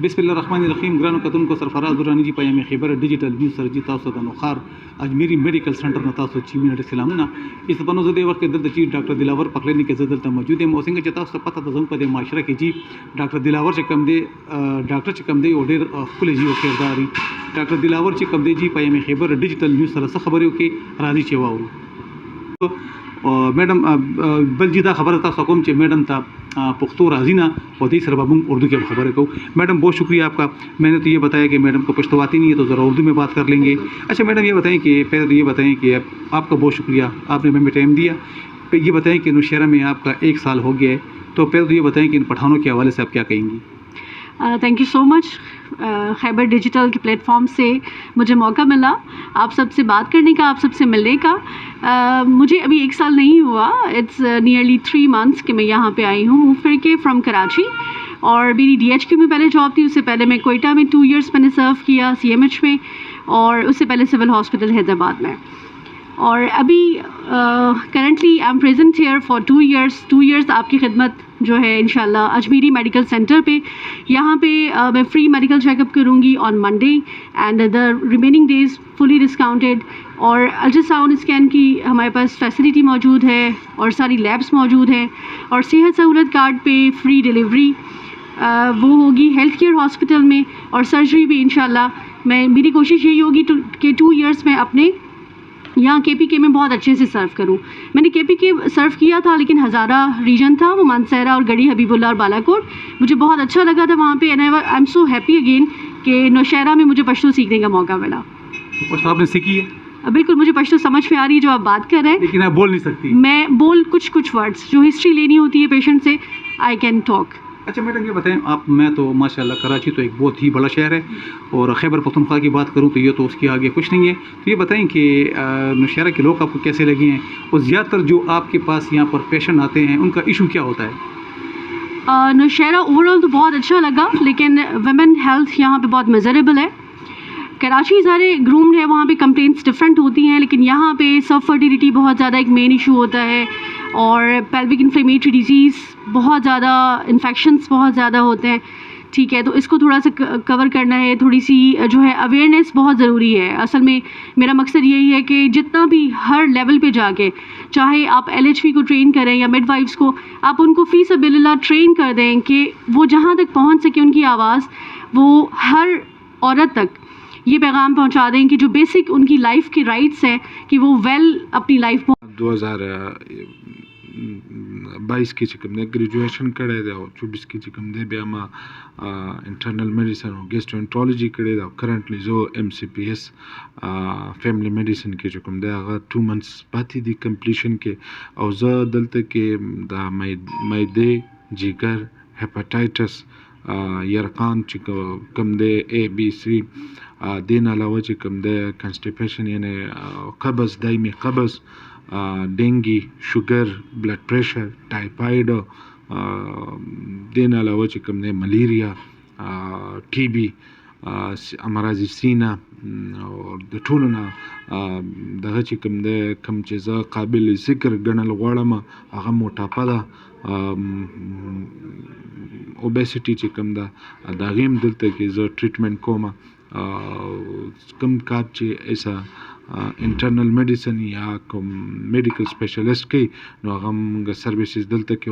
بسم الله الرحمن الرحیم. ګرانو کتونکو سرفراز درانی جی پیام خبر ډیجیټل نیوز سره جی تاسو ته نوخار اجمیری میډیکل سنټر نه تاسو چې مینه سلامونه. اس په نوزه دی وخت دلته چې ډاکټر دلاور په کلینیک کې دلته موجود یم. اوسنګ چې تاسو پته د زم په د معاشره کې جی ډاکټر دلاور چې کم دی ډاکټر چې کم دی او ډیر خپل جی او کرداري ډاکټر دلاور چې کم دی جی پیام خبر ډیجیټل نیوز سره خبرو کې راځي چې واورو. میڈم بل جی دا خبر تھا سکوم چې میڈم تا پختو راضی نہ ہوتی سر بابوں اردو کی خبریں کو. میڈم بہت شکریہ آپ کا. میں نے تو یہ بتایا کہ میڈم کو پشتو آتی نہیں ہے تو ذرا اردو میں بات کر لیں گے. اچھا میڈم یہ بتائیں کہ پہلے تو یہ بتائیں کہ آپ کا بہت شکریہ, آپ نے ہمیں ٹائم دیا. یہ بتائیں کہ نوشہرہ میں آپ کا 1 سال ہو گیا ہے, تو پہلے تو یہ بتائیں کہ ان پٹھانوں کے حوالے سے آپ کیا کہیں گی؟ Thank you so much. Khyber digital کے پلیٹ فارم سے مجھے موقع ملا آپ سب سے بات کرنے کا, آپ سب سے ملنے کا. مجھے ابھی 1 سال نہیں ہوا, اٹس نیئرلی 3 months کہ میں یہاں پہ آئی ہوں موو کر کے فرام کراچی. اور میری DHQ میں پہلے جاب تھی, اس سے پہلے میں کوئٹہ میں 2 years میں نے سرو کیا CMH میں, اور اس سے پہلے سول ہاسپٹل حیدرآباد میں. اور ابھی currently I am present here for 2 years آپ کی خدمت جو ہے انشاءاللہ اجمیری میڈیکل سینٹر پہ. یہاں پہ میں فری میڈیکل چیک اپ کروں گی on Monday and the remaining days fully discounted. اور الٹرا ساؤنڈ اسکین کی ہمارے پاس فیسلٹی موجود ہے اور ساری لیبس موجود ہیں. اور صحت سہولت کارڈ پہ فری ڈیلیوری وہ ہوگی ہیلتھ کیئر ہاسپٹل میں, اور سرجری بھی انشاءاللہ میری کوشش یہی ہوگی کہ 2 years میں اپنے یہاں KPK میں بہت اچھے سے سرو کروں. میں نے KPK سرو کیا تھا لیکن ہزارہ ریجن تھا, وہ مانسہرہ اور گڑھی حبیب اللہ اور بالا کوٹ. مجھے بہت اچھا لگا تھا وہاں پہ, and I am so happy again کہ نوشہرہ میں مجھے پشتو سیکھنے کا موقع ملا. پشتو آپ نے سیکھی ہے؟ بالکل, مجھے پشتو سمجھ میں آ رہی ہے جو آپ بات کر رہے ہیں, لیکن آپ بول نہیں سکتی. میں کچھ ورڈس جو ہسٹری لینی ہوتی ہے پیشنٹ سے آئی کین ٹاک. اچھا میڈم یہ بتائیں آپ, میں تو ماشاء اللہ کراچی تو ایک بہت ہی بڑا شہر ہے, اور خیبر پختونخوا کی بات کروں تو یہ تو اس کے آگے کچھ نہیں ہے. تو یہ بتائیں کہ نوشہرہ کے لوگ آپ کو کیسے لگے ہیں, اور زیادہ تر جو آپ کے پاس یہاں پر پیشنٹ آتے ہیں ان کا ایشو کیا ہوتا ہے؟ نوشہرہ اوور آل تو بہت اچھا لگا, لیکن ویمن ہیلتھ یہاں پہ بہت میزریبل ہے. کراچی سارے گرومڈ ہے, وہاں پہ کمپلینٹس ڈفرینٹ ہوتی ہیں, لیکن یہاں پہ سب فرٹیلیٹی بہت زیادہ ایک مین ایشو ہوتا ہے, اور پیلوک انفلیمیٹری ڈیزیز بہت زیادہ, انفیکشنس بہت زیادہ ہوتے ہیں. ٹھیک ہے, تو اس کو تھوڑا سا کور کرنا ہے, تھوڑی سی جو ہے اویئرنیس بہت ضروری ہے. اصل میں میرا مقصد یہی ہے کہ جتنا بھی ہر لیول پہ جا کے, چاہے آپ LHV کو ٹرین کریں یا مڈ وائفس کو, آپ ان کو فی سبیل اللہ ٹرین کر دیں کہ وہ جہاں تک پہنچ سکے ان کی آواز وہ ہر عورت تک یہ پیغام پہنچا دیں کہ جو بیسک ان کی لائف کے رائٹس ہیں کہ وہ اپنی لائف 2022 کې چې کوم دی ګریجویشن کړی دی, او 24 کې چې کوم دی بیا ما انټرنل میډیسن او ګیسټرونټرولوژي کړی دی, او کرنټلی زه MCPS فیملی میډیسن کې چې کوم دی هغه 2 months پاتې دي کمپلیشن کې. او زه دلته کې د معدې, جگر, هیپاټایټس, یرقان چې کوم دی ABC, دین علاوه چې کوم دی کنسټیپیشن یعنی قبض, دایمي قبض, dengue, sugar, blood pressure, typhoid, دین علاوه چې کوم دی ملیریا, TB, امراض سینه, او د ټولو نه دغه چې کوم دی کوم چې زه قابل ذکر ګڼل غواړم هغه موټاپه ده, اوبیسټي چې کوم ده د هغې هم دلته کې زه ټریټمنټ کوم. کوم کار چې ایسا انټرنل میډیسن یا کوم میډیکل سپیشلیسټ کوي نو هغه موږ سروسز دلته کې